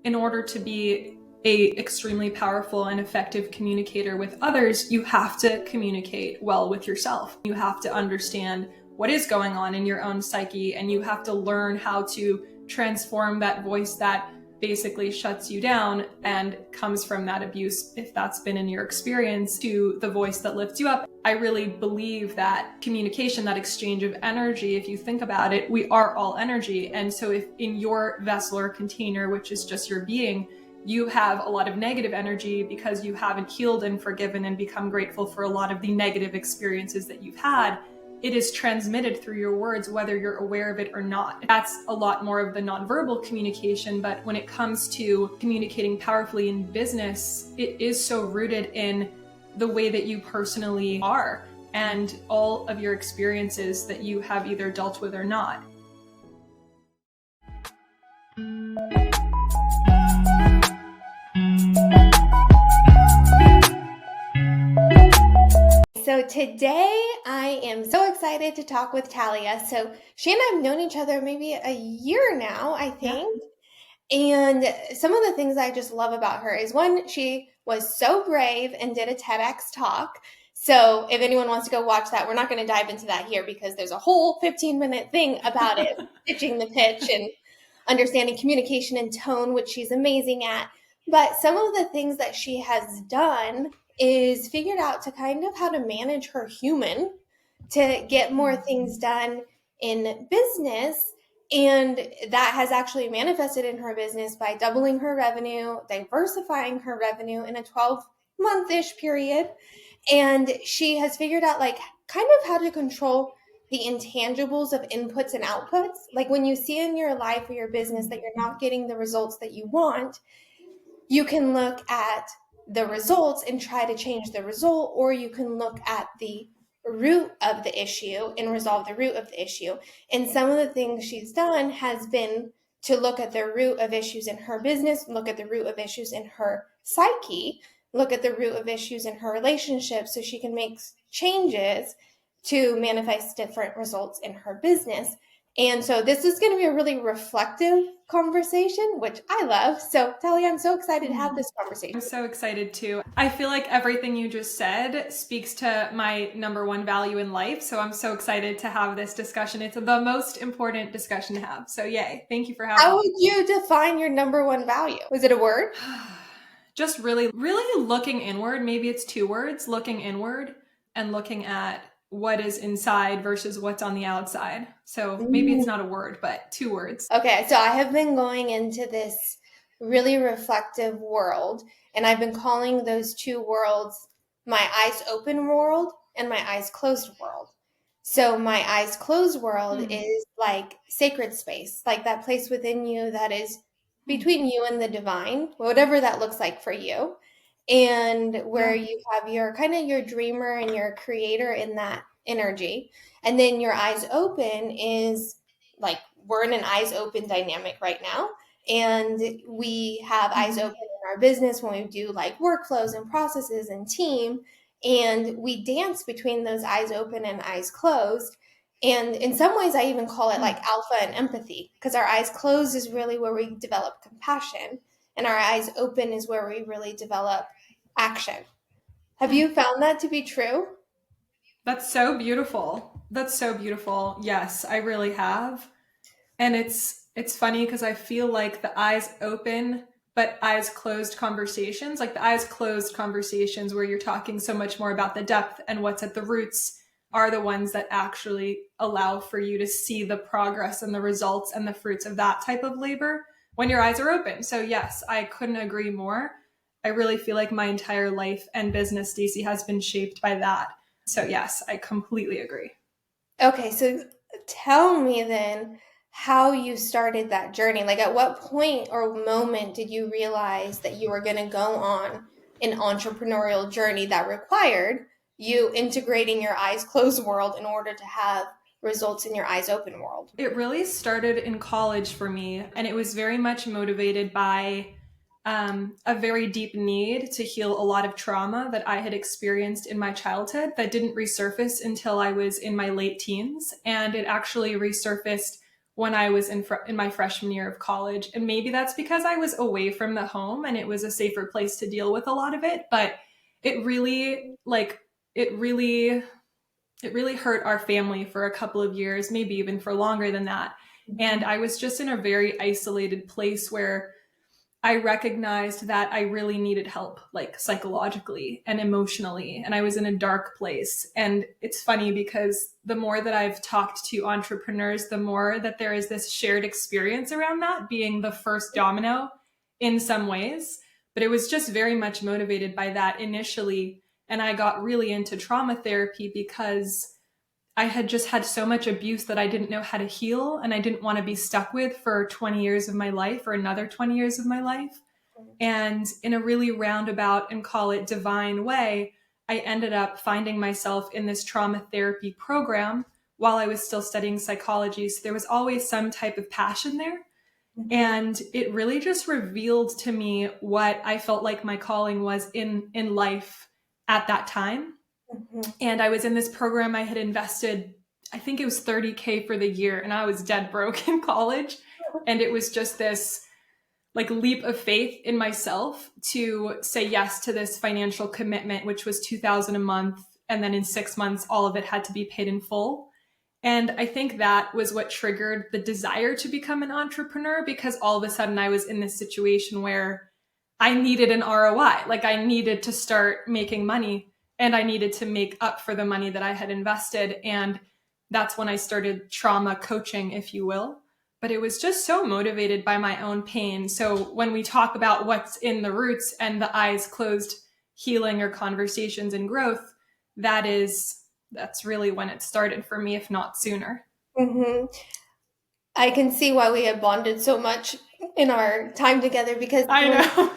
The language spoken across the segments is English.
in order to be a extremely powerful and effective communicator with others, you have to communicate well with yourself. You have to understand what is going on in your own psyche, and you have to learn how to transform that voice that basically shuts you down and comes from that abuse, if that's been in your experience, to the voice that lifts you up. I really believe that communication, that exchange of energy, if you think about it, we are all energy. And so if in your vessel or container, which is just your being, you have a lot of negative energy because you haven't healed and forgiven and become grateful for a lot of the negative experiences that you've had, it is transmitted through your words, whether you're aware of it or not. That's a lot more of the nonverbal communication, but when it comes to communicating powerfully in business, it is so rooted in the way that you personally are and all of your experiences that you have either dealt with or not. So today I am so excited to talk with Talia. So she and I have known each other maybe a year now, I think. Yeah. And some of the things I just love about her is, one, she was so brave and did a TEDx talk. So if anyone wants to go watch that, we're not going to dive into that here because there's a whole 15-minute thing about it, pitching the pitch and understanding communication and tone, which she's amazing at. But some of the things that she has done is figured out to kind of how to manage her human to get more things done in business. And that has actually manifested in her business by doubling her revenue, diversifying her revenue in a 12-month-ish period. And she has figured out kind of how to control the intangibles of inputs and outputs. Like when you see in your life or your business that you're not getting the results that you want, you can look at the results and try to change the result, or you can look at the root of the issue and resolve the root of the issue. And some of the things she's done has been to look at the root of issues in her business, look at the root of issues in her psyche, look at the root of issues in her relationship so she can make changes to manifest different results in her business. And so this is going to be a really reflective conversation, which I love. So Talia, I'm so excited to have this conversation. I'm so excited too. I feel like everything you just said speaks to my number one value in life. So I'm so excited to have this discussion. It's the most important discussion to have. So yay. Thank you for having me. How would you define your number one value? Was it a word? Just really looking inward. Maybe it's two words, looking inward and looking at what is inside versus what's on the outside. So maybe it's not a word, but two words. Okay, so I have been going into this really reflective world, and I've been calling those two worlds my eyes open world and my eyes closed world. So my eyes closed world is like sacred space, like that place within you that is between you and the divine, whatever that looks like for you. And where you have your kind of your dreamer and your creator in that energy. And then your eyes open is like, we're in an eyes open dynamic right now. And we have eyes open in our business when we do like workflows and processes and team. And we dance between those eyes open and eyes closed. And in some ways, I even call it like alpha and empathy, because our eyes closed is really where we develop compassion. And our eyes open is where we really develop action. Have you found that to be true? That's so beautiful. That's so beautiful. Yes, I really have. And it's funny because I feel like the eyes open, but eyes closed conversations, like the eyes closed conversations where you're talking so much more about the depth and what's at the roots, are the ones that actually allow for you to see the progress and the results and the fruits of that type of labor when your eyes are open. So yes, I couldn't agree more. I really feel like my entire life and business, Staci, has been shaped by that. So yes, I completely agree. Okay, so tell me then how you started that journey. Like at what point or moment did you realize that you were going to go on an entrepreneurial journey that required you integrating your eyes closed world in order to have results in your eyes open world? It really started in college for me, and it was very much motivated by a very deep need to heal a lot of trauma that I had experienced in my childhood that didn't resurface until I was in my late teens. And it actually resurfaced when I was in my freshman year of college. And maybe that's because I was away from the home and it was a safer place to deal with a lot of it. But it really, like, it really, it really hurt our family for a couple of years, maybe even for longer than that. And I was just in a very isolated place where I recognized that I really needed help, like psychologically and emotionally. And I was in a dark place. And it's funny because the more that I've talked to entrepreneurs, the more that there is this shared experience around that being the first domino in some ways. But it was just very much motivated by that initially. And I got really into trauma therapy because I had just had so much abuse that I didn't know how to heal, and I didn't want to be stuck with for 20 years of my life or another 20 years of my life. And in a really roundabout and call it divine way, I ended up finding myself in this trauma therapy program while I was still studying psychology. So there was always some type of passion there. And it really just revealed to me what I felt like my calling was in life at that time. And I was in this program. I had invested, I think it was $30K for the year, and I was dead broke in college. And it was just this like leap of faith in myself to say yes to this financial commitment, which was $2,000 a month. And then in 6 months, all of it had to be paid in full. And I think that was what triggered the desire to become an entrepreneur, because all of a sudden I was in this situation where I needed an ROI. Like I needed to start making money, and I needed to make up for the money that I had invested. And that's when I started trauma coaching, if you will. But it was just so motivated by my own pain. So when we talk about what's in the roots and the eyes closed healing or conversations and growth, that's really when it started for me, if not sooner. Mm-hmm. I can see why we have bonded so much in our time together, because I know.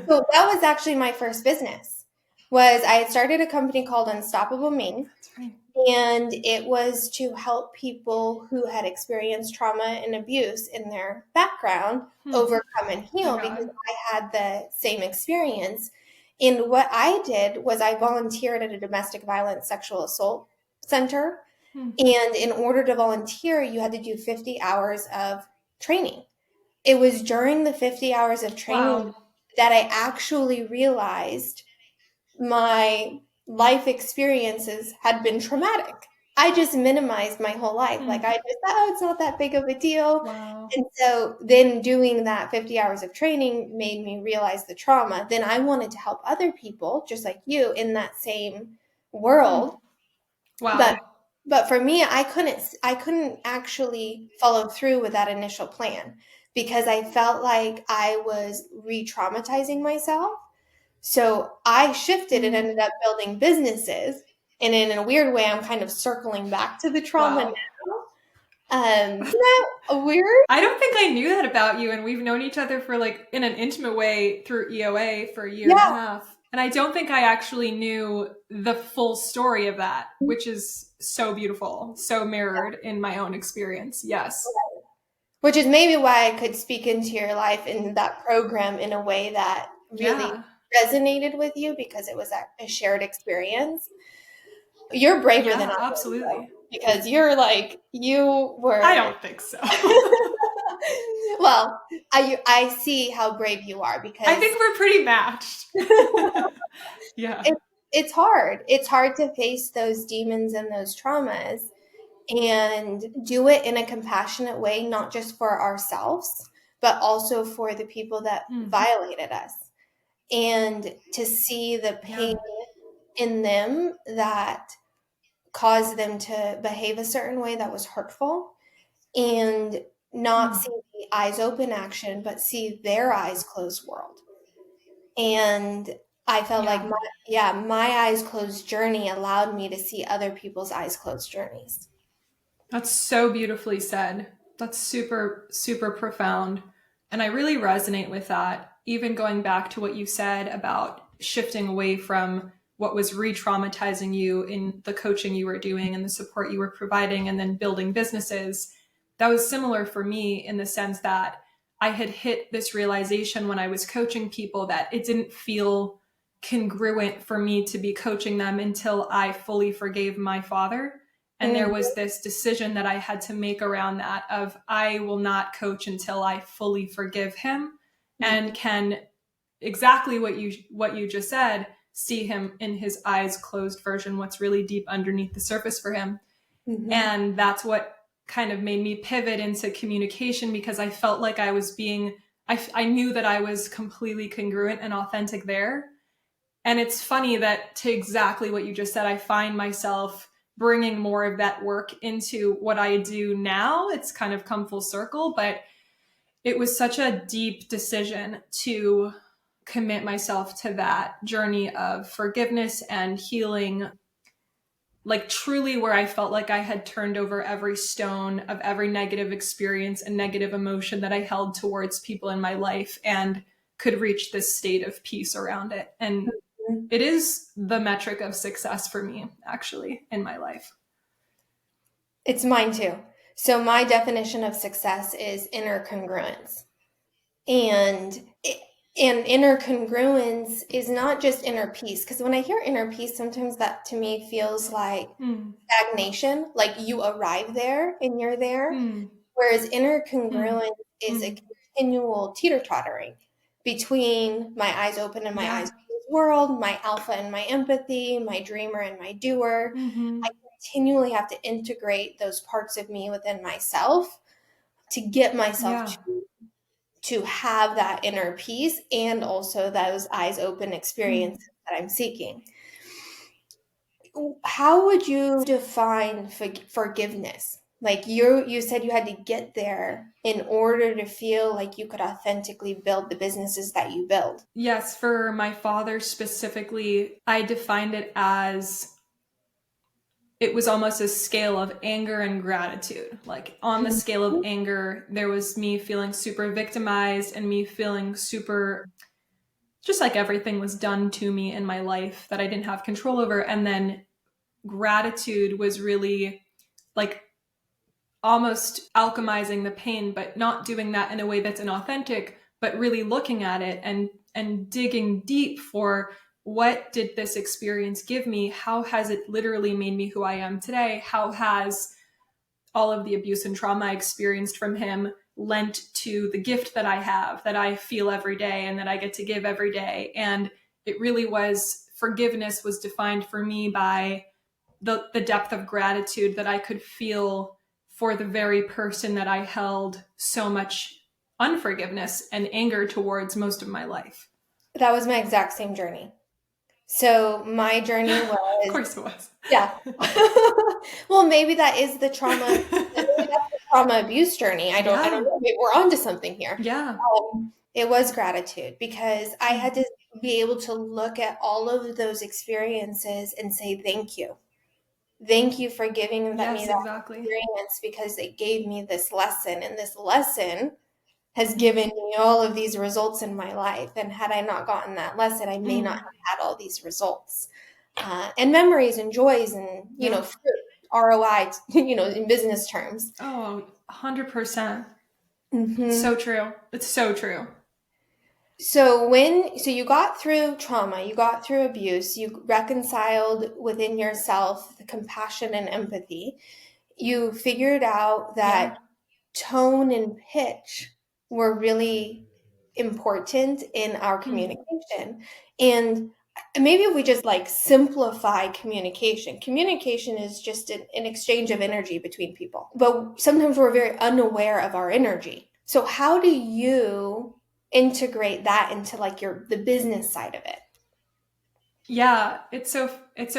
So that was actually my first business. I had started a company called Unstoppable Me. That's right. And it was to help people who had experienced trauma and abuse in their background overcome and heal, because I had the same experience. And what I did was I volunteered at a domestic violence sexual assault center. And in order to volunteer, you had to do 50 hours of training. It was during the 50 hours of training that I actually realized my life experiences had been traumatic. I just minimized my whole life. Like I just thought, it's not that big of a deal. Wow. And so then doing that 50 hours of training made me realize the trauma. Then I wanted to help other people just like you in that same world. Wow. But for me, I couldn't actually follow through with that initial plan, because I felt like I was re-traumatizing myself. So I shifted and ended up building businesses. And in a weird way, I'm kind of circling back to the trauma now. Isn't that weird? I don't think I knew that about you. And we've known each other for like in an intimate way through EOA for a year and a half. And I don't think I actually knew the full story of that, which is so beautiful, so mirrored in my own experience. Yes. Which is maybe why I could speak into your life in that program in a way that really resonated with you, because it was a shared experience. You're braver than I am, absolutely, because you're like, you were. I don't think so. Well, I see how brave you are, because I think we're pretty matched. Yeah. It's hard. It's hard to face those demons and those traumas and do it in a compassionate way, not just for ourselves, but also for the people that violated us. And to see the pain in them that caused them to behave a certain way that was hurtful, and not see the eyes open action, but see their eyes closed world. And I felt like my eyes closed journey allowed me to see other people's eyes closed journeys. That's so beautifully said. That's super, super profound. And I really resonate with that. Even going back to what you said about shifting away from what was re-traumatizing you in the coaching you were doing and the support you were providing, and then building businesses. That was similar for me in the sense that I had hit this realization when I was coaching people that it didn't feel congruent for me to be coaching them until I fully forgave my father And there was this decision that I had to make around that of I will not coach until I fully forgive him and can exactly what you just said, see him in his eyes closed version, what's really deep underneath the surface for him. And that's what kind of made me pivot into communication, because I felt like I was being, I knew that I was completely congruent and authentic there. And it's funny that, to exactly what you just said, I find myself bringing more of that work into what I do now. It's kind of come full circle, but it was such a deep decision to commit myself to that journey of forgiveness and healing, like truly where I felt like I had turned over every stone of every negative experience and negative emotion that I held towards people in my life, and could reach this state of peace around it. And it is the metric of success for me, actually, in my life. It's mine too. So my definition of success is inner congruence. And inner congruence is not just inner peace, because when I hear inner peace, sometimes that to me feels like stagnation, like you arrive there and you're there. Whereas inner congruence is a continual teeter-tottering between my eyes open and my eyes closed world, my alpha and my empathy, my dreamer and my doer. I continually have to integrate those parts of me within myself to get myself to have that inner peace and also those eyes open experiences that I'm seeking. How would you define forgiveness? Like you said you had to get there in order to feel like you could authentically build the businesses that you build. Yes, for my father specifically, I defined it as, it was almost a scale of anger and gratitude. Like on the scale of anger, there was me feeling super victimized and me feeling super, just like everything was done to me in my life that I didn't have control over. And then gratitude was really like almost alchemizing the pain, but not doing that in a way that's inauthentic, but really looking at it and digging deep for, what did this experience give me? How has it literally made me who I am today? How has all of the abuse and trauma I experienced from him lent to the gift that I have, that I feel every day and that I get to give every day? And it really was, forgiveness was defined for me by the depth of gratitude that I could feel for the very person that I held so much unforgiveness and anger towards most of my life. That was my exact same journey. So my journey was... Of course it was. Yeah. Well, maybe that is the trauma, maybe that's the trauma abuse journey. I don't know. Maybe we're onto something here. Yeah. It was gratitude, because I had to be able to look at all of those experiences and say, thank you. Thank you for giving me that experience, because it gave me this lesson, and this lesson has given me all of these results in my life. And had I not gotten that lesson, I may not have had all these results. And memories and joys and, you know, fruit, ROI, you know, in business terms. Oh, 100%. So true. It's so true. So you got through trauma, you got through abuse, you reconciled within yourself the compassion and empathy. You figured out that tone and pitch were really important in our communication. And maybe if we just like simplify communication is just an exchange of energy between people. But sometimes we're very unaware of our energy. So how do you integrate that into like the business side of it? Yeah, it's so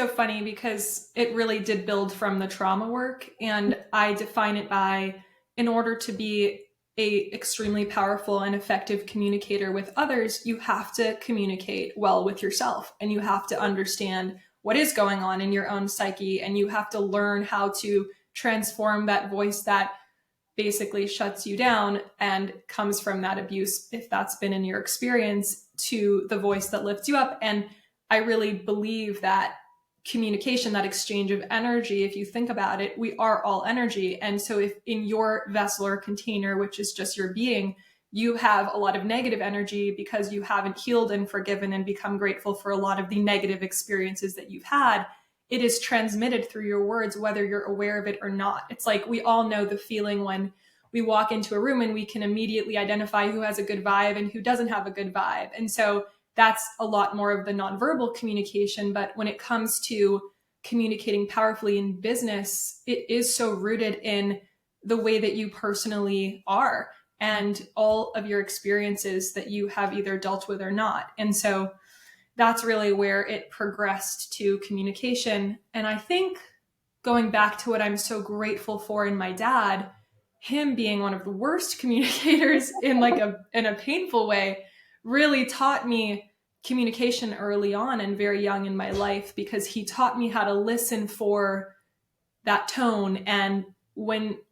funny, because it really did build from the trauma work, and I define it by, in order to be a extremely powerful and effective communicator with others, you have to communicate well with yourself, and you have to understand what is going on in your own psyche, and you have to learn how to transform that voice that basically shuts you down and comes from that abuse, if that's been in your experience, to the voice that lifts you up. And I really believe that communication, that exchange of energy, if you think about it, we are all energy. And so if in your vessel or container, which is just your being, you have a lot of negative energy because you haven't healed and forgiven and become grateful for a lot of the negative experiences that you've had, it is transmitted through your words, whether you're aware of it or not. It's like we all know the feeling when we walk into a room and we can immediately identify who has a good vibe and who doesn't have a good vibe. And so that's a lot more of the nonverbal communication. But when it comes to communicating powerfully in business, it is so rooted in the way that you personally are and all of your experiences that you have either dealt with or not. And so that's really where it progressed to communication. And I think going back to what I'm so grateful for in my dad, him being one of the worst communicators in a painful way, really taught me communication early on and very young in my life, because he taught me how to listen for that tone. And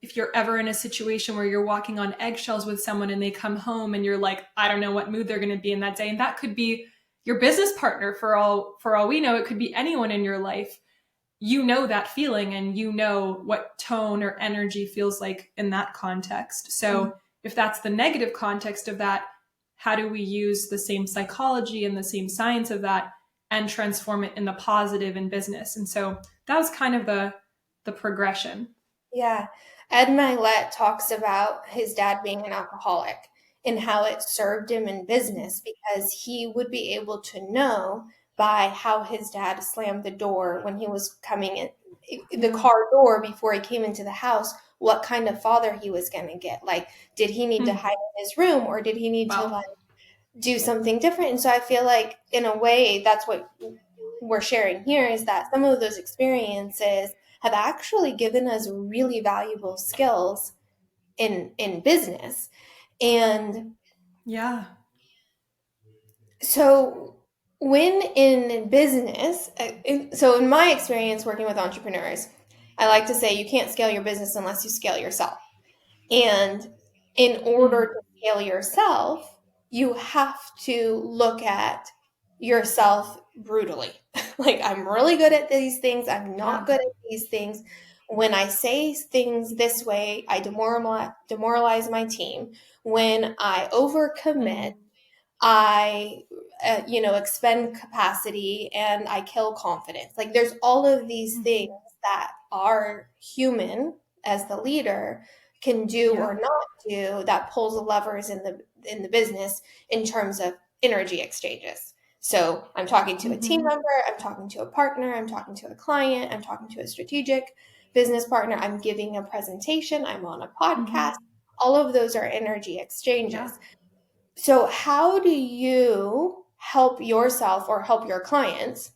if you're ever in a situation where you're walking on eggshells with someone and they come home and you're like, I don't know what mood they're going to be in that day, and that could be your business partner, for all we know, it could be anyone in your life. You know that feeling, and you know what tone or energy feels like in that context. So if that's the negative context of that, how do we use the same psychology and the same science of that and transform it in the positive in business? And so that was kind of the progression. Yeah. Ed Milet talks about his dad being an alcoholic and how it served him in business, because he would be able to know by how his dad slammed the door when he was coming in, the car door before he came into the house, what kind of father he was going to get. Like, did he need to hide in his room, or did he need to like do something different? And so I feel like in a way that's what we're sharing here, is that some of those experiences have actually given us really valuable skills in business. And yeah. So when in business, so in my experience working with entrepreneurs, I like to say you can't scale your business unless you scale yourself. And in order to scale yourself, you have to look at yourself brutally. Like, I'm really good at these things. I'm not good at these things. When I say things this way, I demoralize my team. When I overcommit, I, expend capacity and I kill confidence. Like, there's all of these things that our human as the leader can do or not do that pulls the levers in the business in terms of energy exchanges. So I'm talking to a team member, I'm talking to a partner, I'm talking to a client, I'm talking to a strategic business partner, I'm giving a presentation, I'm on a podcast. All of those are energy exchanges. So how do you help yourself or help your clients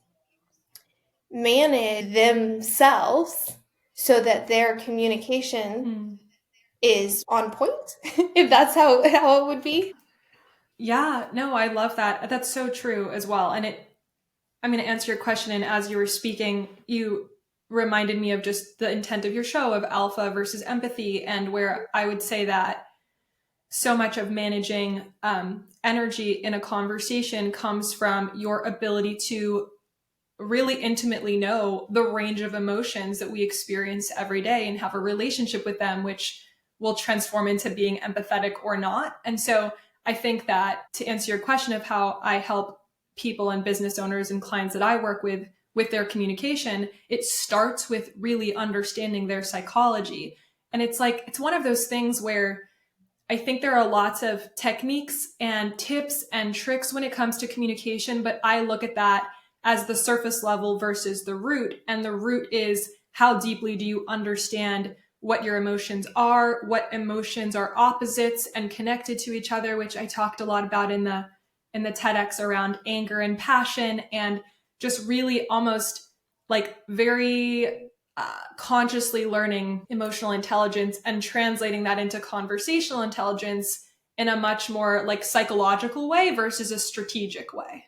manage themselves so that their communication is on point, if that's how it would be? Yeah, no, I love that. That's so true as well. And I'm going to answer your question. And as you were speaking, you reminded me of just the intent of your show of alpha versus empathy, and where I would say that so much of managing energy in a conversation comes from your ability to really intimately know the range of emotions that we experience every day and have a relationship with them, which will transform into being empathetic or not. And so I think that, to answer your question of how I help people and business owners and clients that I work with their communication, it starts with really understanding their psychology. And it's one of those things where I think there are lots of techniques and tips and tricks when it comes to communication, but I look at that as the surface level versus the root. And the root is, how deeply do you understand what your emotions are, what emotions are opposites and connected to each other, which I talked a lot about in the TEDx around anger and passion, and just really almost like very consciously learning emotional intelligence and translating that into conversational intelligence in a much more like psychological way versus a strategic way.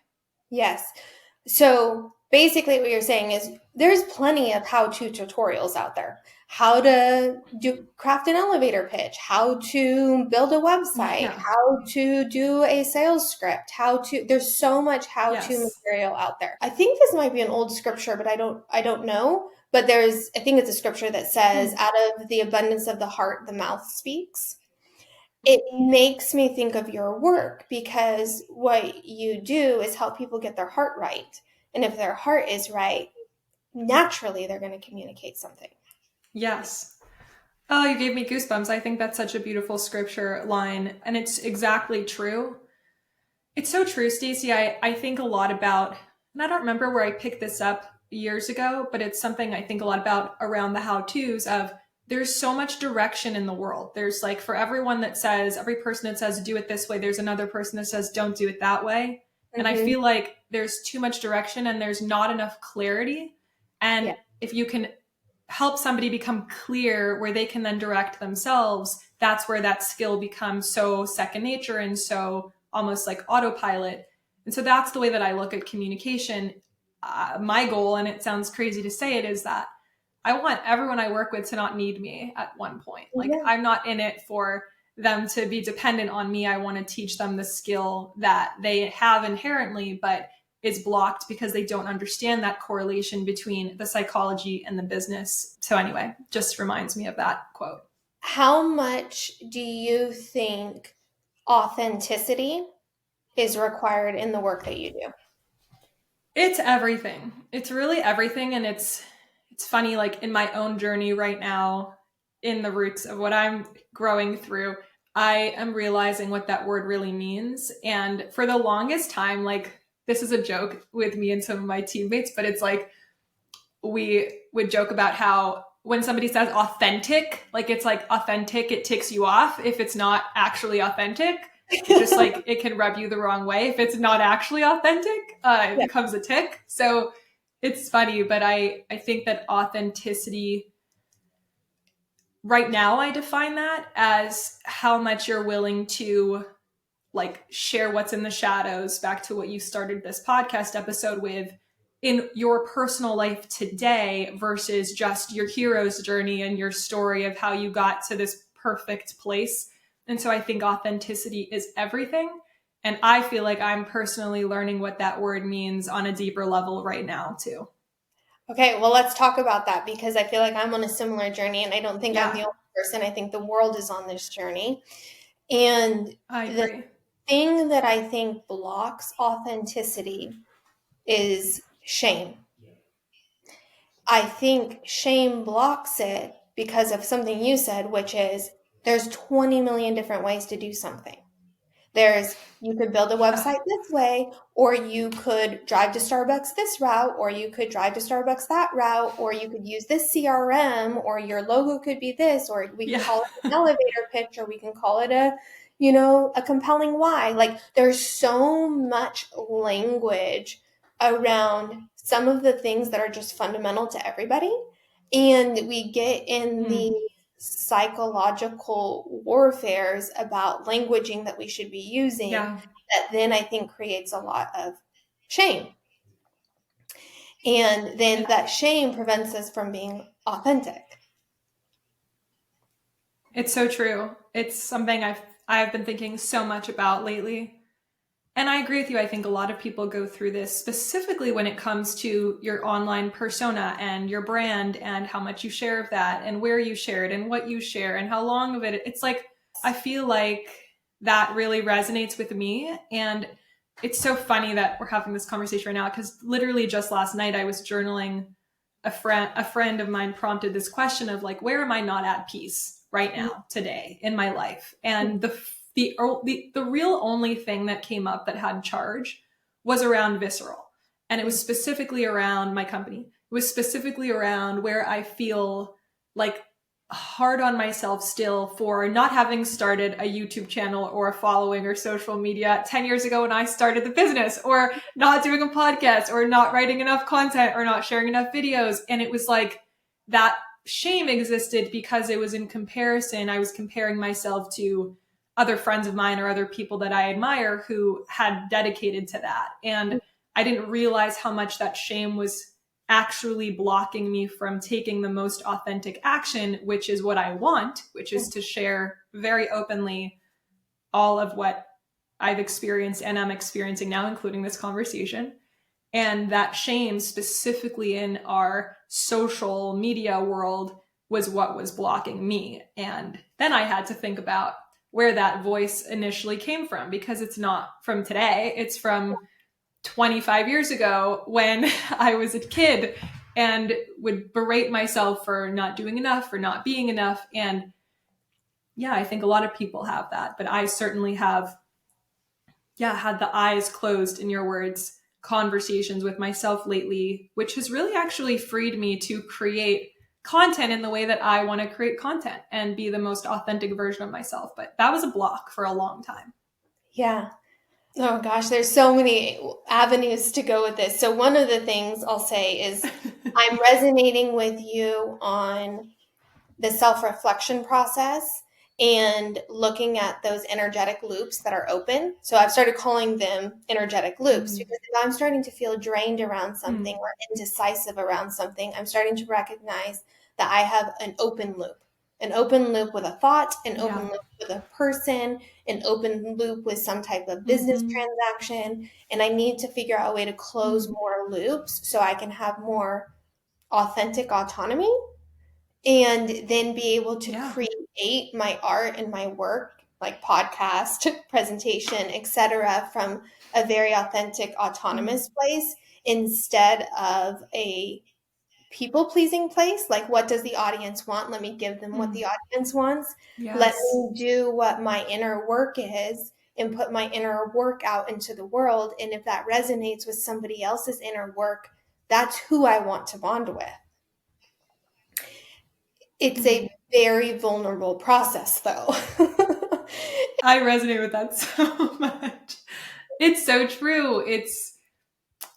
Yes. So basically what you're saying is there's plenty of how-to tutorials out there. How to craft an elevator pitch, how to build a website, how to do a sales script, there's so much how-to material out there. I think this might be an old scripture, but I don't know. But I think it's a scripture that says, out of the abundance of the heart, the mouth speaks. It makes me think of your work, because what you do is help people get their heart right. And if their heart is right, naturally they're going to communicate something. Yes. Oh, you gave me goosebumps. I think that's such a beautiful scripture line, and it's exactly true. It's so true, Staci. I think a lot about, and I don't remember where I picked this up years ago, but it's something I think a lot about around the how-tos of there's so much direction in the world. There's like for everyone that says, every person that says do it this way, there's another person that says don't do it that way. And I feel like there's too much direction and there's not enough clarity. And if you can help somebody become clear where they can then direct themselves, that's where that skill becomes so second nature and so almost like autopilot. And so that's the way that I look at communication. My goal, and it sounds crazy to say it, is that I want everyone I work with to not need me at one point. Like I'm not in it for them to be dependent on me. I want to teach them the skill that they have inherently, but is blocked because they don't understand that correlation between the psychology and the business. So anyway, just reminds me of that quote. How much do you think authenticity is required in the work that you do? It's everything. It's really everything. And it's funny, like in my own journey right now, in the roots of what I'm growing through, I am realizing what that word really means. And for the longest time, like this is a joke with me and some of my teammates, but it's like we would joke about how when somebody says authentic, like it's like authentic, it ticks you off. If it's not actually authentic, just like it can rub you the wrong way. If it's not actually authentic, it becomes a tick. So it's funny, but I think that authenticity, right now I define that as how much you're willing to like share what's in the shadows, back to what you started this podcast episode with, in your personal life today versus just your hero's journey and your story of how you got to this perfect place. And so I think authenticity is everything. And I feel like I'm personally learning what that word means on a deeper level right now too. Okay, well, let's talk about that because I feel like I'm on a similar journey and I don't think I'm the only person. I think the world is on this journey. And I agree. The thing that I think blocks authenticity is shame. I think shame blocks it because of something you said, which is there's 20 million different ways to do something. You could build a website this way, or you could drive to Starbucks this route, or you could drive to Starbucks that route, or you could use this CRM, or your logo could be this, or we can call it an elevator pitch, or we can call it a compelling why. Like there's so much language around some of the things that are just fundamental to everybody. And we get in the psychological warfares about languaging that we should be using that then I think creates a lot of shame. And then that shame prevents us from being authentic. It's so true. It's something I've been thinking so much about lately. And I agree with you. I think a lot of people go through this, specifically when it comes to your online persona and your brand and how much you share of that and where you share it and what you share and how long of it. It's like, I feel like that really resonates with me. And it's so funny that we're having this conversation right now because literally just last night I was journaling. A friend of mine prompted this question of like, where am I not at peace right now, today in my life? And the real only thing that came up that had charge was around visceral. And it was specifically around my company. It was specifically around where I feel like hard on myself still for not having started a YouTube channel or a following or social media 10 years ago when I started the business, or not doing a podcast, or not writing enough content, or not sharing enough videos. And it was like that shame existed because it was in comparison. I was comparing myself to other friends of mine or other people that I admire who had dedicated to that. And I didn't realize how much that shame was actually blocking me from taking the most authentic action, which is what I want, which is to share very openly all of what I've experienced and I'm experiencing now, including this conversation. And that shame, specifically in our social media world, was what was blocking me. And then I had to think about where that voice initially came from, because it's not from today. It's from 25 years ago when I was a kid and would berate myself for not doing enough, for not being enough. And yeah, I think a lot of people have that, but I certainly have, yeah, had the eyes closed, in your words, conversations with myself lately, which has really actually freed me to create content in the way that I want to create content and be the most authentic version of myself. But that was a block for a long time. Yeah. Oh gosh, there's so many avenues to go with this. So one of the things I'll say is I'm resonating with you on the self-reflection process and looking at those energetic loops that are open. So I've started calling them energetic loops because if I'm starting to feel drained around something or indecisive around something, I'm starting to recognize that I have an open loop with a thought, an open loop with a person, an open loop with some type of business transaction. And I need to figure out a way to close more loops so I can have more authentic autonomy and then be able to create my art and my work, like podcast, presentation, etc., from a very authentic, autonomous place instead of a people pleasing place. Like, what does the audience want? Let me give them what the audience wants. Let Yes. me do what my inner work is and put my inner work out into the world. And if that resonates with somebody else's inner work, that's who I want to bond with. It's a very vulnerable process, though. I resonate with that so much. It's so true.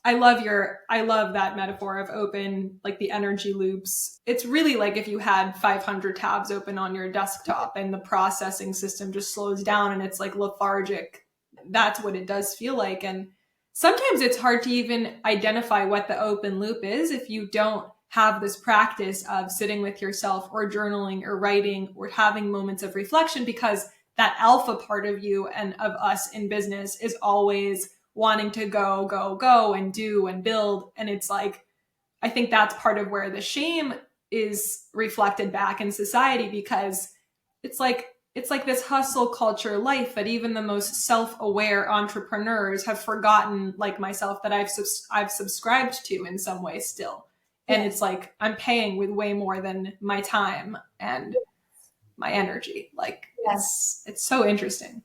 I love that metaphor of open, like the energy loops. It's really like if you had 500 tabs open on your desktop and the processing system just slows down and it's like lethargic. That's what it does feel like. And sometimes it's hard to even identify what the open loop is if you don't have this practice of sitting with yourself or journaling or writing or having moments of reflection, because that alpha part of you and of us in business is always wanting to go, go, go and do and build. And it's like, I think that's part of where the shame is reflected back in society, because it's like this hustle culture life that even the most self-aware entrepreneurs have forgotten, like myself, that I've subscribed to in some way still. And it's like I'm paying with way more than my time and my energy. Like it's so interesting.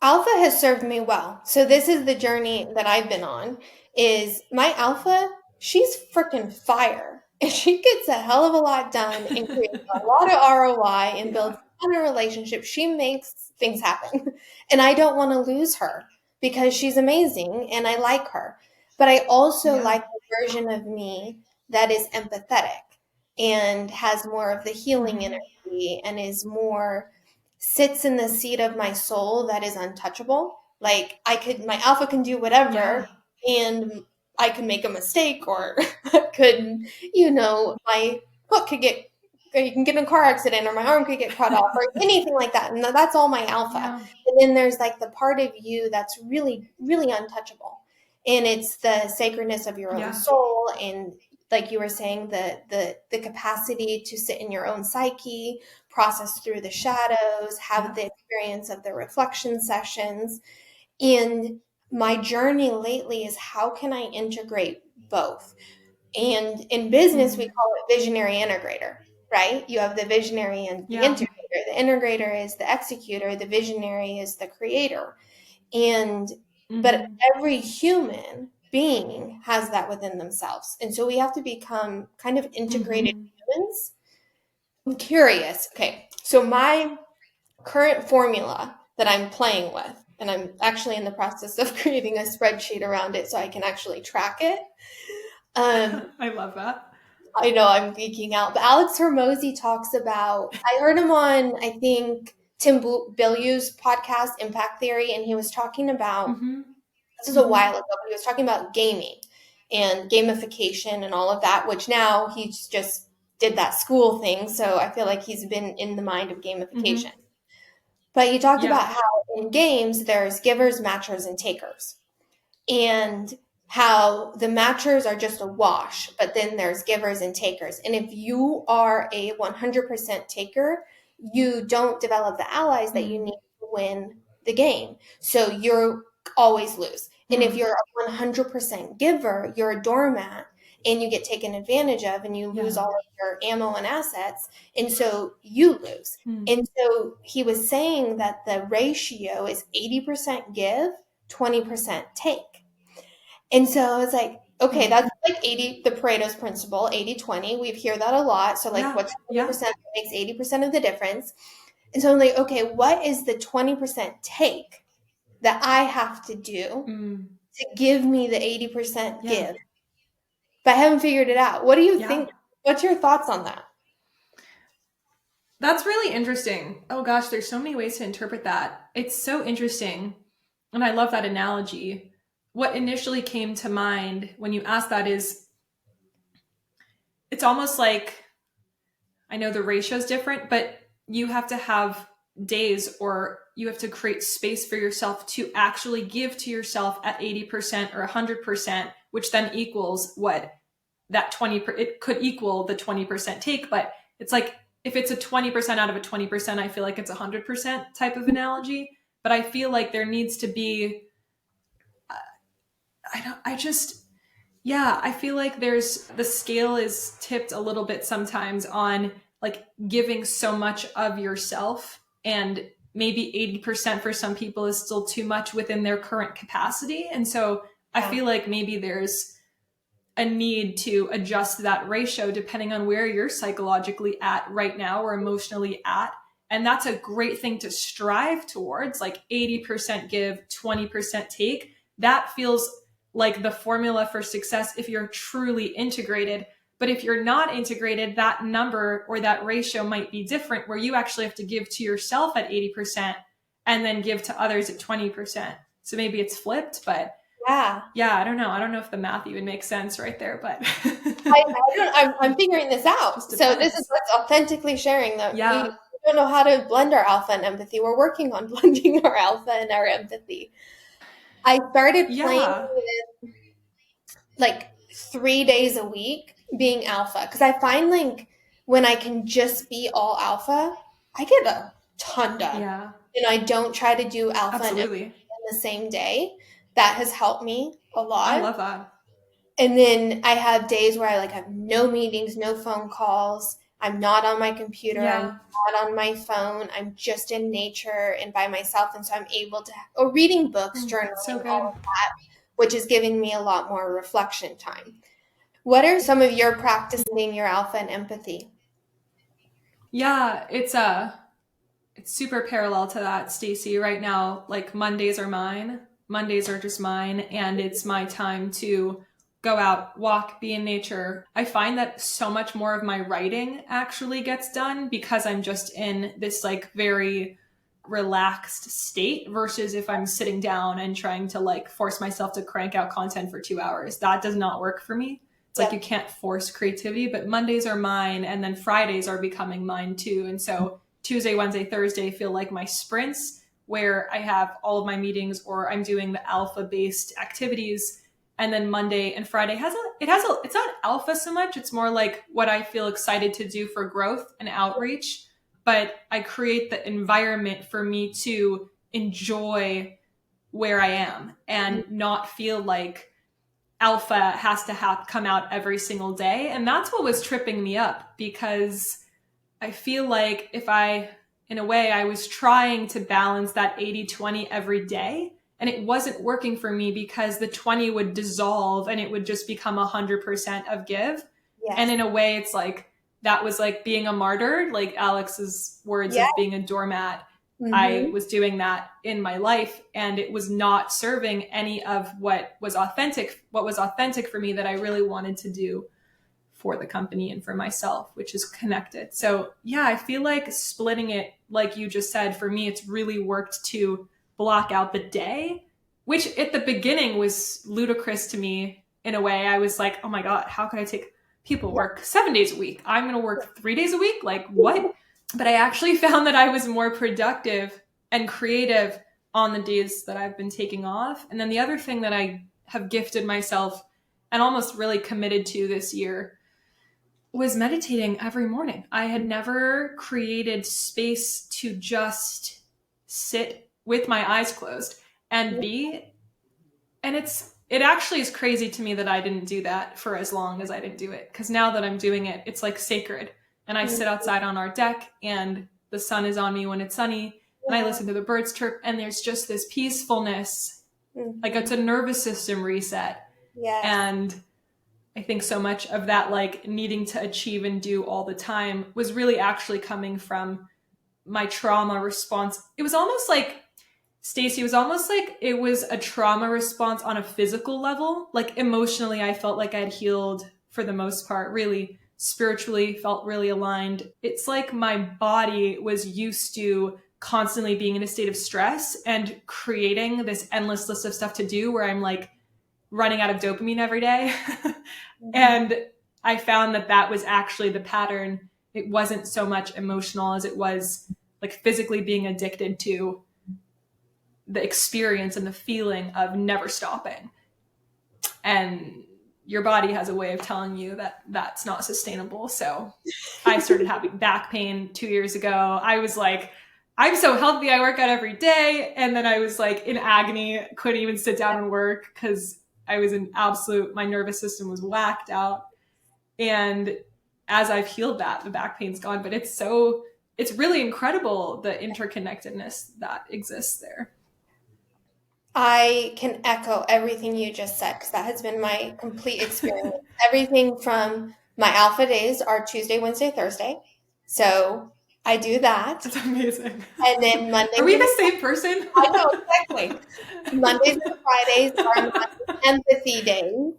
Alpha has served me well. So this is the journey that I've been on, is my alpha, she's freaking fire. And she gets a hell of a lot done and creates a lot of ROI and builds a ton of relationships. She makes things happen. And I don't want to lose her because she's amazing and I like her. But I also like the version of me that is empathetic and has more of the healing energy and is more sits in the seat of my soul that is untouchable. Like my alpha can do whatever and I could make a mistake or could, my foot could get, you can get in a car accident or my arm could get cut off or anything like that. And that's all my alpha. And then there's like the part of you that's really, really untouchable. And it's the sacredness of your own soul. And like you were saying, the capacity to sit in your own psyche, process through the shadows, have the experience of the reflection sessions. And my journey lately is how can I integrate both? And in business, we call it visionary integrator, right? You have the visionary and the integrator. The integrator is the executor. The visionary is the creator. And, but every human being has that within themselves. And so we have to become kind of integrated humans. I'm curious. Okay. So my current formula that I'm playing with, and I'm actually in the process of creating a spreadsheet around it so I can actually track it. I love that. I know I'm geeking out, but Alex Hormozy talks about, I heard him on, I think, Tim Bilyeu's podcast, Impact Theory, and he was talking about, this is a while ago, but he was talking about gaming and gamification and all of that, which now he's just did that school thing. So I feel like he's been in the mind of gamification. But he talked about how in games, there's givers, matchers, and takers. And how the matchers are just a wash, but then there's givers and takers. And if you are a 100% taker, you don't develop the allies that you need to win the game. So you're always lose. And if you're a 100% giver, you're a doormat. and you get taken advantage of and you lose Yeah. all of your ammo and assets. And so you lose. And so he was saying that the ratio is 80% give, 20% take. And so I was like, okay, that's like 80, the Pareto's principle, 80-20. We hear that a lot. So like what's 20% that makes 80% of the difference? And so I'm like, okay, what is the 20% take that I have to do to give me the 80% give? But I haven't figured it out. What do you think? What's your thoughts on that? That's really interesting. Oh gosh, there's so many ways to interpret that. It's so interesting. And I love that analogy. What initially came to mind when you asked that is it's almost like, I know the ratio is different, but you have to have days or you have to create space for yourself to actually give to yourself at 80% or 100%, which then equals what that 20, it could equal the 20% take, but it's like, if it's a 20% out of a 20%, I feel like it's 100% type of analogy. But I feel like there needs to be, I feel like the scale is tipped a little bit sometimes on like giving so much of yourself, and maybe 80% for some people is still too much within their current capacity. And so I feel like maybe there's a need to adjust that ratio depending on where you're psychologically at right now or emotionally at. And that's a great thing to strive towards, like 80% give, 20% take. That feels like the formula for success if you're truly integrated. But if you're not integrated, that number or that ratio might be different, where you actually have to give to yourself at 80% and then give to others at 20%. So maybe it's flipped, but I don't know. I don't know if the math even makes sense right there, but I'm figuring this out. So this is what's authentically sharing that we don't know how to blend our alpha and empathy. We're working on blending our alpha and our empathy. I started playing with like 3 days a week being alpha, because I find like when I can just be all alpha, I get a ton done. And I don't try to do alpha and empathy in the same day. That has helped me a lot. I love that. And then I have days where I like have no meetings, no phone calls. I'm not on my computer. I'm not on my phone. I'm just in nature and by myself. And so I'm able to, or reading books, journaling, all of that, which is giving me a lot more reflection time. What are some of your practicing your alpha and empathy? Yeah, it's super parallel to that, Staci. Right now, like Mondays are mine. Mondays are just mine, and it's my time to go out, walk, be in nature. I find that so much more of my writing actually gets done because I'm just in this like very relaxed state, versus if I'm sitting down and trying to like force myself to crank out content for 2 hours. That does not work for me. It's like you can't force creativity, but Mondays are mine, and then Fridays are becoming mine too. And so Tuesday, Wednesday, Thursday feel like my sprints, where I have all of my meetings or I'm doing the alpha based activities. And then Monday and Friday it's not alpha so much. It's more like what I feel excited to do for growth and outreach. But I create the environment for me to enjoy where I am and not feel like alpha has to come out every single day. And that's what was tripping me up, because I feel like in a way, I was trying to balance that 80-20 every day, and it wasn't working for me because the 20 would dissolve and it would just become 100% of give. And in a way, it's like, that was like being a martyr, like Alex's words of being a doormat. I was doing that in my life, and it was not serving any of what was authentic for me, that I really wanted to do for the company and for myself, which is connected. So yeah, I feel like splitting it, like you just said, for me, it's really worked to block out the day, which at the beginning was ludicrous to me in a way. I was like, oh my God, how could I take people work 7 days a week? I'm going to work 3 days a week. Like what? But I actually found that I was more productive and creative on the days that I've been taking off. And then the other thing that I have gifted myself and almost really committed to this year was meditating every morning. I had never created space to just sit with my eyes closed and be, and it actually is crazy to me that I didn't do that for as long as I didn't do it. Because now that I'm doing it, it's like sacred. And I sit outside on our deck and the sun is on me when it's sunny. And I listen to the birds chirp and there's just this peacefulness. Like it's a nervous system reset. Yes. And I think so much of that, like needing to achieve and do all the time, was really actually coming from my trauma response. It was almost like, Staci, was almost like it was a trauma response on a physical level. Like emotionally, I felt like I'd healed for the most part, really spiritually felt really aligned. It's like my body was used to constantly being in a state of stress and creating this endless list of stuff to do where I'm like running out of dopamine every day. And I found that that was actually the pattern. It wasn't so much emotional as it was like physically being addicted to the experience and the feeling of never stopping. And your body has a way of telling you that that's not sustainable. So I started having back pain 2 years ago. I was like, I'm so healthy. I work out every day. And then I was like in agony, couldn't even sit down and work because I was in my nervous system was whacked out. And as I've healed that, the back pain's gone. But it's really incredible, the interconnectedness that exists there. I can echo everything you just said because that has been my complete experience. Everything from my alpha days are Tuesday, Wednesday, Thursday. So I do that. That's amazing. And then Monday. Are we the same person? I know, exactly. Mondays and Fridays are my empathy days.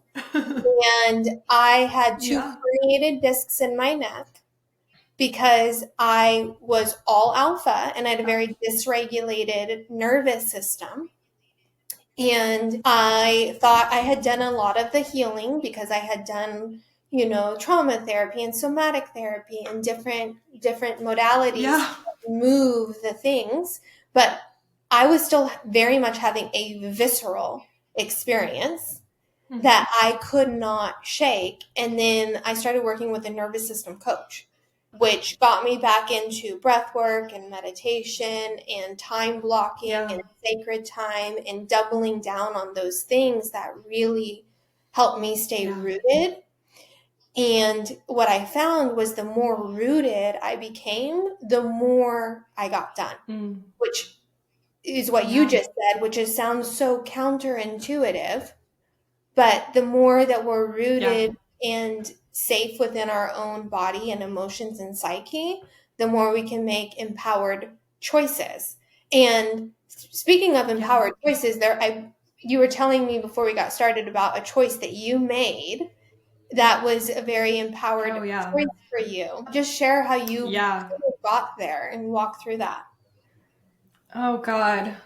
And I had two herniated discs in my neck because I was all alpha and I had a very dysregulated nervous system. And I thought I had done a lot of the healing because I had done, trauma therapy and somatic therapy and different modalities to move the things. But I was still very much having a visceral experience that I could not shake. And then I started working with a nervous system coach, which got me back into breath work and meditation and time blocking and sacred time and doubling down on those things that really helped me stay rooted. And what I found was the more rooted I became, the more I got done, which is what you just said, which sounds so counterintuitive. But the more that we're rooted and safe within our own body and emotions and psyche, the more we can make empowered choices. And speaking of empowered choices, you were telling me before we got started about a choice that you made that was a very empowered choice for you. Just share how you got there and walk through that. Oh, God.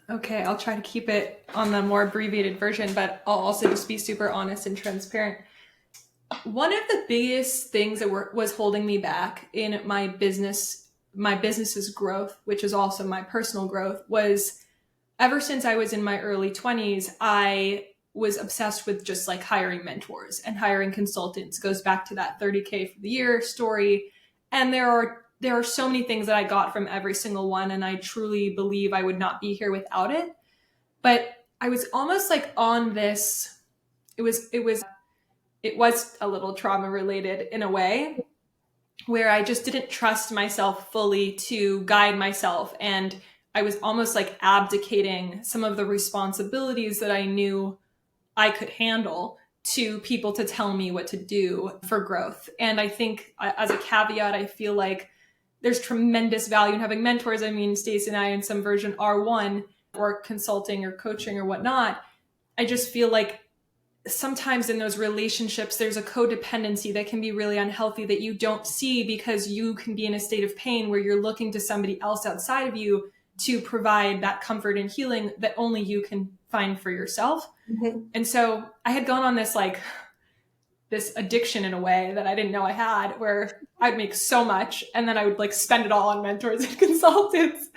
Okay, I'll try to keep it on the more abbreviated version, but I'll also just be super honest and transparent. One of the biggest things that was holding me back in my business's growth, which is also my personal growth, was ever since I was in my early 20s, I was obsessed with just like hiring mentors and hiring consultants. Goes back to that 30K for the year story. And there are so many things that I got from every single one. And I truly believe I would not be here without it. But I was almost like on this, it was a little trauma related in a way where I just didn't trust myself fully to guide myself. And I was almost like abdicating some of the responsibilities that I knew I could handle to people to tell me what to do for growth. And I think as a caveat, I feel like there's tremendous value in having mentors. I mean, Staci and I in some version are one, or consulting or coaching or whatnot. I just feel like sometimes in those relationships, there's a codependency that can be really unhealthy that you don't see because you can be in a state of pain where you're looking to somebody else outside of you to provide that comfort and healing that only you can find for yourself. And so I had gone on this addiction in a way that I didn't know I had, where I'd make so much and then I would like spend it all on mentors and consultants.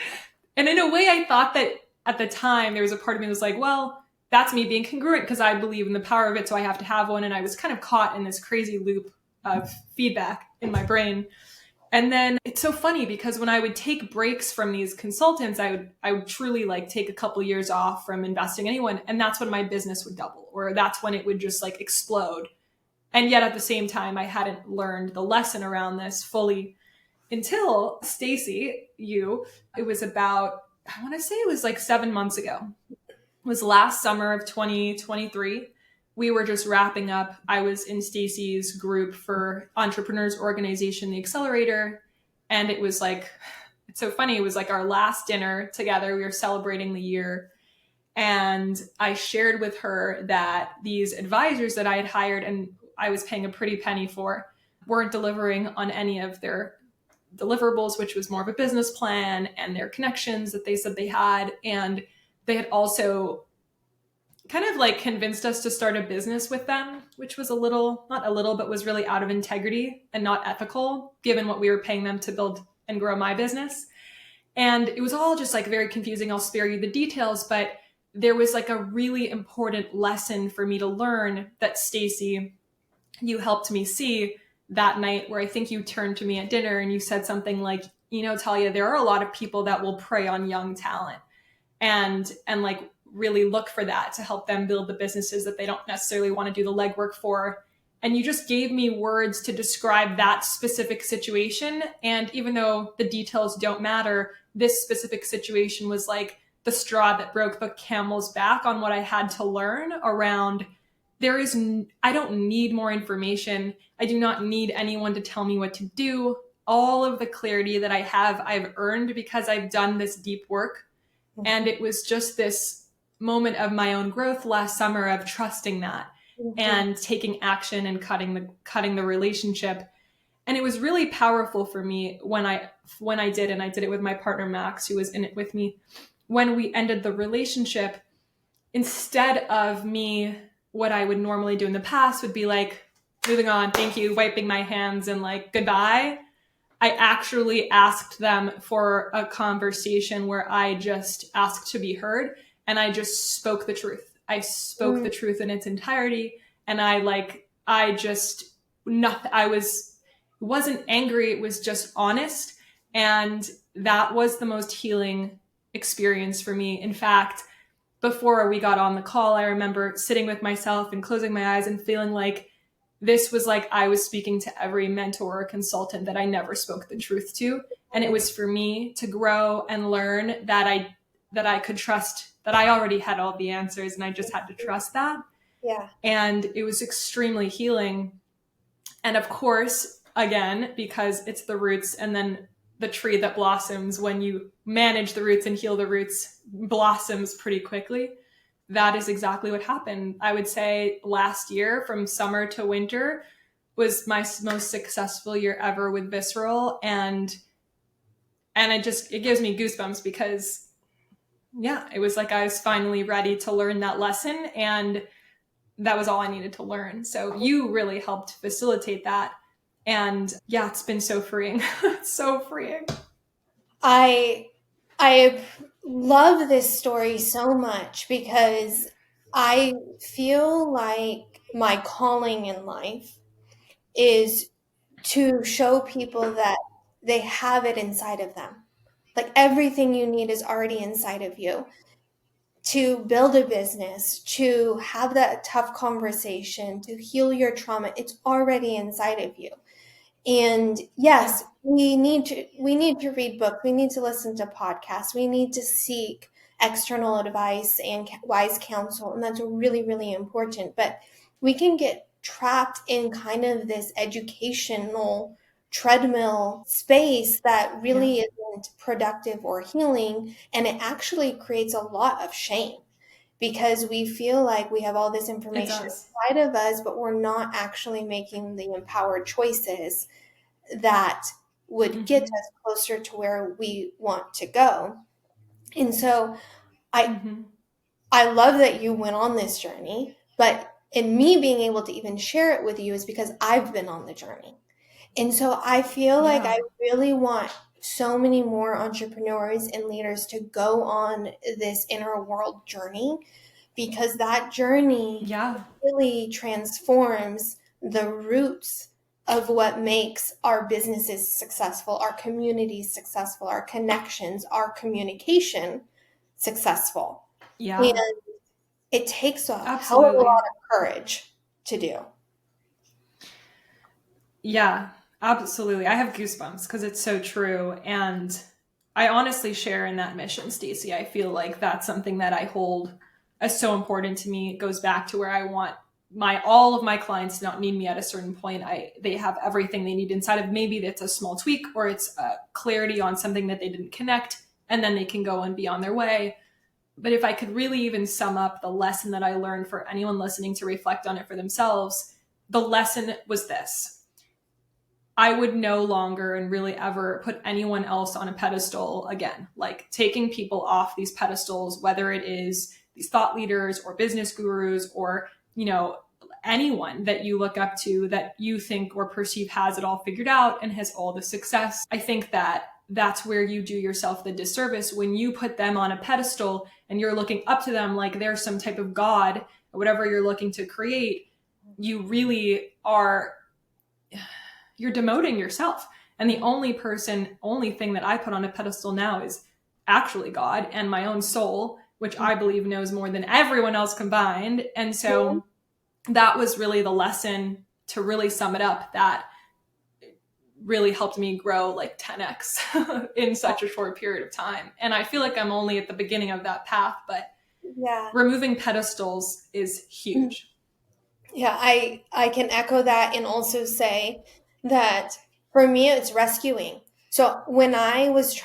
And in a way, I thought that at the time there was a part of me that was like, well, that's me being congruent because I believe in the power of it, so I have to have one. And I was kind of caught in this crazy loop of feedback in my brain. And then it's so funny because when I would take breaks from these consultants, I would truly like take a couple years off from investing in anyone. And that's when my business would double, or that's when it would just like explode. And yet at the same time, I hadn't learned the lesson around this fully until Staci, it was about, I want to say it was like 7 months ago. It was last summer of 2023. We were just wrapping up. I was in Staci's group for Entrepreneurs Organization, the Accelerator. And it was like, it's so funny. It was like our last dinner together. We were celebrating the year. And I shared with her that these advisors that I had hired and I was paying a pretty penny for weren't delivering on any of their deliverables, which was more of a business plan and their connections that they said they had. And they had also kind of like convinced us to start a business with them, which was not a little, but was really out of integrity and not ethical given what we were paying them to build and grow my business. And it was all just like very confusing. I'll spare you the details, but there was like a really important lesson for me to learn that Staci, you helped me see that night, where I think you turned to me at dinner and you said something like, Talia, there are a lot of people that will prey on young talent and like really look for that to help them build the businesses that they don't necessarily want to do the legwork for. And you just gave me words to describe that specific situation. And even though the details don't matter, this specific situation was like the straw that broke the camel's back on what I had to learn around I don't need more information. I do not need anyone to tell me what to do. All of the clarity that I have, I've earned because I've done this deep work. And it was just this moment of my own growth last summer of trusting that and taking action and cutting the relationship. And it was really powerful for me when I did, and I did it with my partner, Max, who was in it with me. When we ended the relationship, instead of me, what I would normally do in the past would be like, moving on, thank you, wiping my hands and like, goodbye. I actually asked them for a conversation where I just asked to be heard and I just spoke the truth. I spoke the truth in its entirety. And wasn't angry. It was just honest. And that was the most healing experience for me. In fact, before we got on the call, I remember sitting with myself and closing my eyes and feeling like this was like I was speaking to every mentor or consultant that I never spoke the truth to. And it was for me to grow and learn that I could trust that I already had all the answers and I just had to trust that. Yeah. And it was extremely healing. And of course, again, because it's the roots and then the tree that blossoms, when you manage the roots and heal the roots, blossoms pretty quickly. That is exactly what happened. I would say last year, from summer to winter, was my most successful year ever with Visceral. And it gives me goosebumps because, yeah, it was like I was finally ready to learn that lesson. And that was all I needed to learn. So you really helped facilitate that. And yeah, it's been so freeing. So freeing. I love this story so much because I feel like my calling in life is to show people that they have it inside of them. Like everything you need is already inside of you to build a business, to have that tough conversation, to heal your trauma. It's already inside of you. And yes, we need to read books. We need to listen to podcasts. We need to seek external advice and wise counsel. And that's really, really important. But we can get trapped in kind of this educational treadmill space that really isn't productive or healing. And it actually creates a lot of shame because we feel like we have all this information inside of us, but we're not actually making the empowered choices that would get us closer to where we want to go. And so I love that you went on this journey, but in me being able to even share it with you is because I've been on the journey. And so I feel like I really want so many more entrepreneurs and leaders to go on this inner world journey, because that journey really transforms the roots of what makes our businesses successful, our communities successful, our connections, our communication successful. And Yeah, it takes a hell of a absolutely. lot of courage to do. Yeah, absolutely. I have goosebumps because it's so true. And I honestly share in that mission, Staci. I feel like that's something that I hold as so important to me. It goes back to where I want my all of my clients to not need me at a certain point. They have everything they need inside of, maybe it's a small tweak or it's a clarity on something that they didn't connect, and then they can go and be on their way. But if I could really even sum up the lesson that I learned for anyone listening to reflect on it for themselves, the lesson was this: I would no longer and really ever put anyone else on a pedestal again. Like taking people off these pedestals, whether it is these thought leaders or business gurus or, anyone that you look up to that you think or perceive has it all figured out and has all the success. I think that that's where you do yourself the disservice when you put them on a pedestal and you're looking up to them like they're some type of god or whatever you're looking to create. You really are, you're demoting yourself. And the only thing that I put on a pedestal now is actually God and my own soul, which I believe knows more than everyone else combined. And so that was really the lesson, to really sum it up, that really helped me grow like 10x in such a short period of time. And I feel like I'm only at the beginning of that path, but removing pedestals is huge. Yeah, I can echo that and also say that for me it's rescuing. So when I was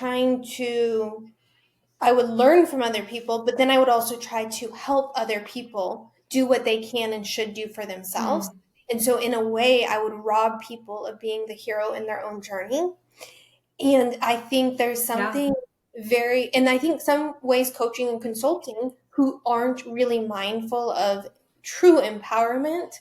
I would learn from other people, but then I would also try to help other people do what they can and should do for themselves. And so in a way, I would rob people of being the hero in their own journey. And I think there's something and I think some ways coaching and consulting who aren't really mindful of true empowerment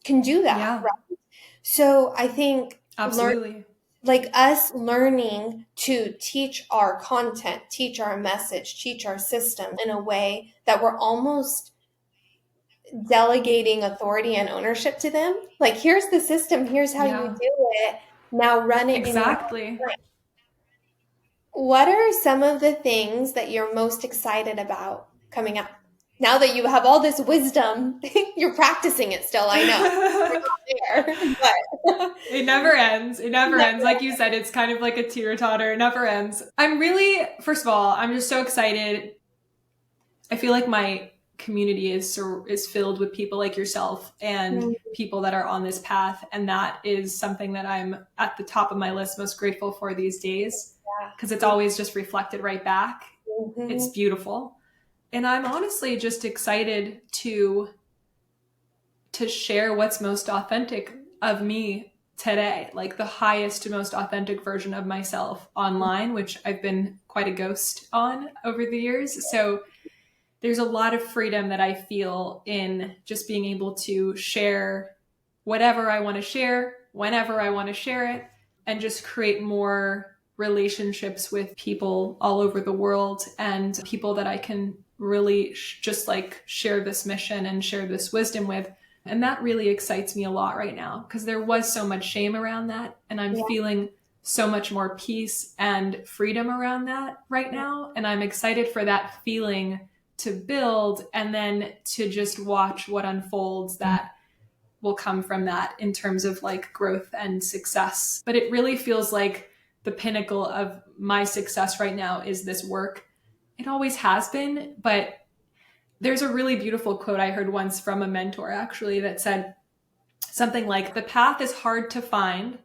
can do that, Yeah, right? So I think absolutely. like us learning to teach our content, teach our message, teach our system in a way that we're almost delegating authority and ownership to them. Like, here's the system, here's how you Yeah, do it. Now run it in your exactly. way. What are some of the things that you're most excited about coming up? Now that you have all this wisdom, you're practicing it still, I know. You're not there, but It never ends. It never ends. Like you said, it's kind of like a teeter totter. It never ends. I'm really, first of all, I'm just so excited. I feel like my community is filled with people like yourself and people that are on this path, and that is something that I'm at the top of my list most grateful for these days, because it's always just reflected right back. It's beautiful. And I'm honestly just excited to share what's most authentic of me today, like the highest, most authentic version of myself online, which I've been quite a ghost on over the years. So there's a lot of freedom that I feel in just being able to share whatever I want to share, whenever I want to share it, and just create more relationships with people all over the world and people that I can really just like share this mission and share this wisdom with. And that really excites me a lot right now, because there was so much shame around that. And I'm feeling so much more peace and freedom around that right now. And I'm excited for that feeling to build and then to just watch what unfolds that will come from that in terms of like growth and success. But it really feels like the pinnacle of my success right now is this work. It always has been, but there's a really beautiful quote I heard once from a mentor actually that said something like, the path is hard to find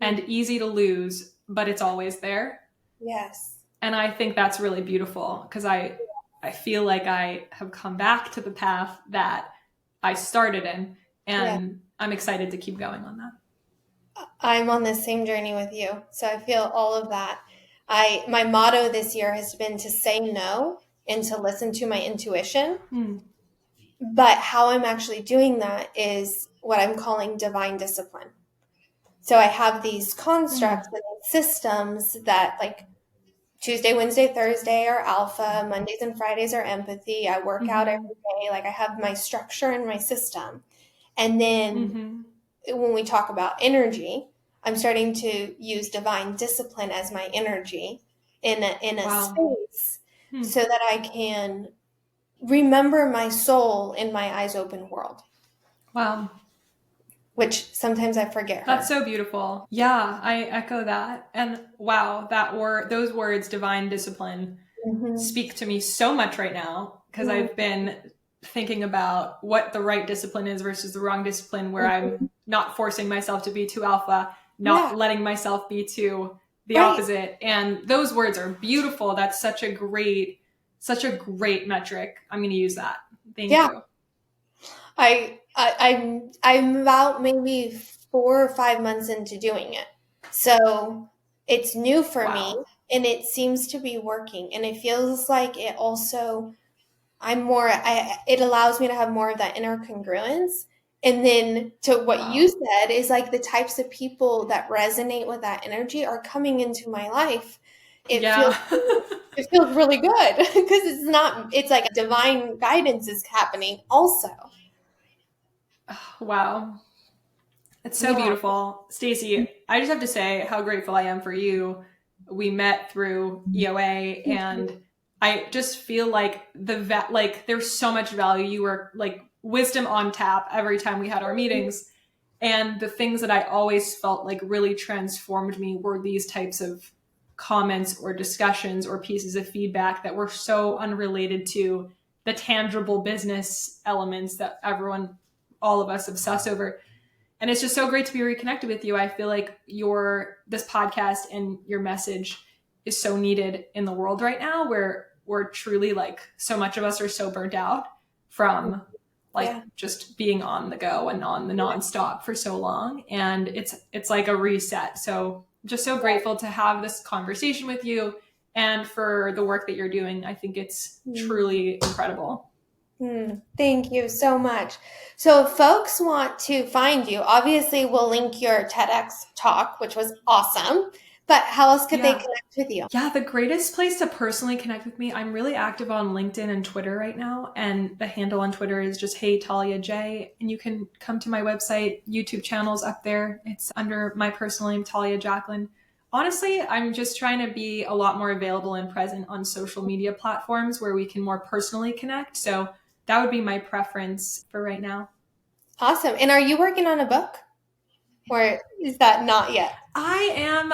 and easy to lose, but it's always there. Yes. And I think that's really beautiful, because I feel like I have come back to the path that I started in, and I'm excited to keep going on that. I'm on the same journey with you. So I feel all of that. My motto this year has been to say no and to listen to my intuition. But how I'm actually doing that is what I'm calling divine discipline. So I have these constructs and systems that, like, Tuesday, Wednesday, Thursday are alpha, Mondays and Fridays are empathy. I work out every day. Like, I have my structure and my system. And then when we talk about energy, I'm starting to use divine discipline as my energy in a Wow. space so that I can remember my soul in my eyes open world, Wow. which sometimes I forget her. That's so beautiful. Yeah, I echo that. And wow, those words, divine discipline, speak to me so much right now because I've been thinking about what the right discipline is versus the wrong discipline, where I'm not forcing myself to be too alpha, not letting myself be too the opposite. And those words are beautiful. That's such a great metric. I'm going to use that. Thank you. I'm about maybe 4 or 5 months into doing it. So it's new for me, and it seems to be working. And it feels like it also, it allows me to have more of that inner congruence. And then to what you said is like the types of people that resonate with that energy are coming into my life. It feels really good because it's like divine guidance is happening also. Wow. It's so beautiful. Staci, I just have to say how grateful I am for you. We met through EOA, and I just feel like there's so much value. You were like wisdom on tap every time we had our meetings. And the things that I always felt like really transformed me were these types of comments or discussions or pieces of feedback that were so unrelated to the tangible business elements that all of us obsess over. And it's just so great to be reconnected with you. I feel like this podcast and your message is so needed in the world right now, where we're truly like, so much of us are so burnt out from just being on the go and on the nonstop for so long. And it's like a reset. So just so grateful to have this conversation with you and for the work that you're doing. I think it's truly incredible. Thank you so much. So if folks want to find you, obviously we'll link your TEDx talk, which was awesome. But how else could they connect with you? Yeah, the greatest place to personally connect with me, I'm really active on LinkedIn and Twitter right now. And the handle on Twitter is just Hey Talia J. And you can come to my website, YouTube channel's up there. It's under my personal name, Talia Jacqueline. Honestly, I'm just trying to be a lot more available and present on social media platforms where we can more personally connect. So that would be my preference for right now. Awesome. And are you working on a book? Or is that not yet? I am.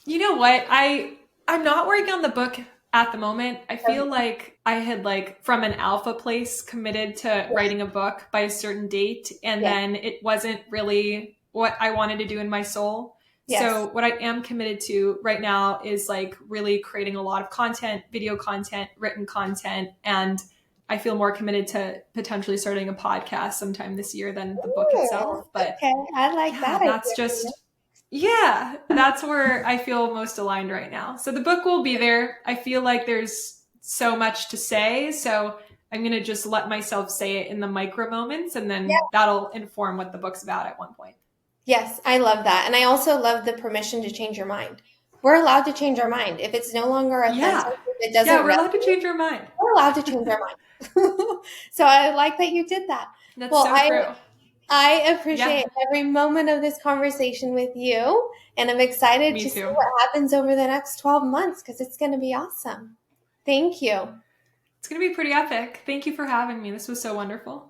You know what? I'm not working on the book at the moment. I feel like I had from an alpha place committed to writing a book by a certain date, and then it wasn't really what I wanted to do in my soul. So what I am committed to right now is really creating a lot of content, video content, written content, and I feel more committed to potentially starting a podcast sometime this year than the book itself. But I like that. That's that's where I feel most aligned right now. So the book will be there. I feel like there's so much to say. So I'm going to just let myself say it in the micro moments, and then that'll inform what the book's about at one point. Yes, I love that. And I also love the permission to change your mind. We're allowed to change our mind. If it's no longer authentic, it doesn't we're allowed to change our mind. We're allowed to change our mind. So I like that you did that. That's so true. I appreciate every moment of this conversation with you, and I'm excited to see what happens over the next 12 months because it's going to be awesome. Thank you. It's going to be pretty epic. Thank you for having me. This was so wonderful.